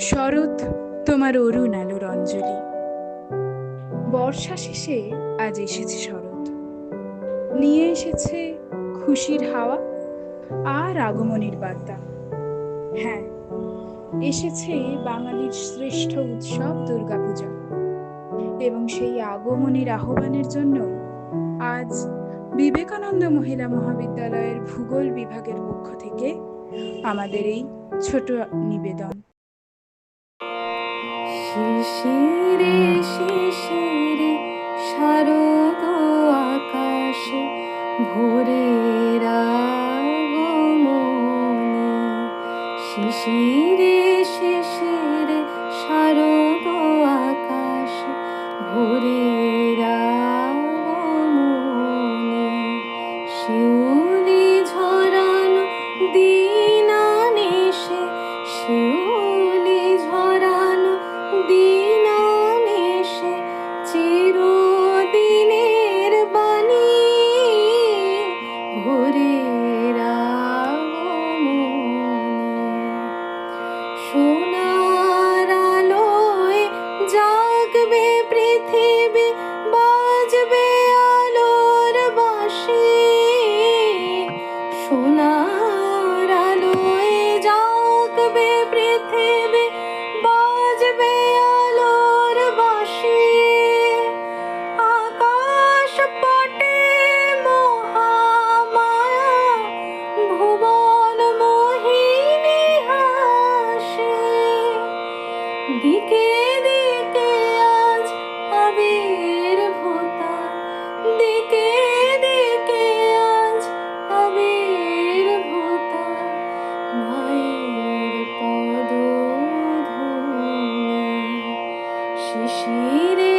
শরৎ তোমার অরুণ আলোর অঞ্জলি। বর্ষা শেষে আজ এসেছে শরৎ, নিয়ে এসেছে খুশির হাওয়া আর আগমনীর বার্তা। হ্যাঁ, এসেছে বাঙালির শ্রেষ্ঠ উৎসব দুর্গাপূজা, এবং সেই আগমনীর আহ্বানের জন্য আজ বিবেকানন্দ মহিলা মহাবিদ্যালয়ের ভূগোল বিভাগের পক্ষ থেকে আমাদের এই ছোট নিবেদন। শিশিরে শিশিরে শারদ আকাশে ভোরের আগমনী। শিশিরে শিশিরে শারদ আকাশে ভোরের আগমনী। শিউলি ঝরানো দিন আনিসে, শিউলি ঝরানো দিন আনিসে চিরদিনের বাণী ভোরের আগমনী। সোনার আলোয় জাগবে পৃথিবী, বাজবে আলোর বাঁশি। সোনার আলোয় জাগবে পৃথিবী, বাজবে আলোর বাঁশি। আকাশ পটে মহামায়া, ভুবন মোহিনী হাসে। দিকে দিকে আজ আবির্ভূতা, দিকে দিকে আজ আবির্ভূতা মায়ের পদধূলি। শিশিরে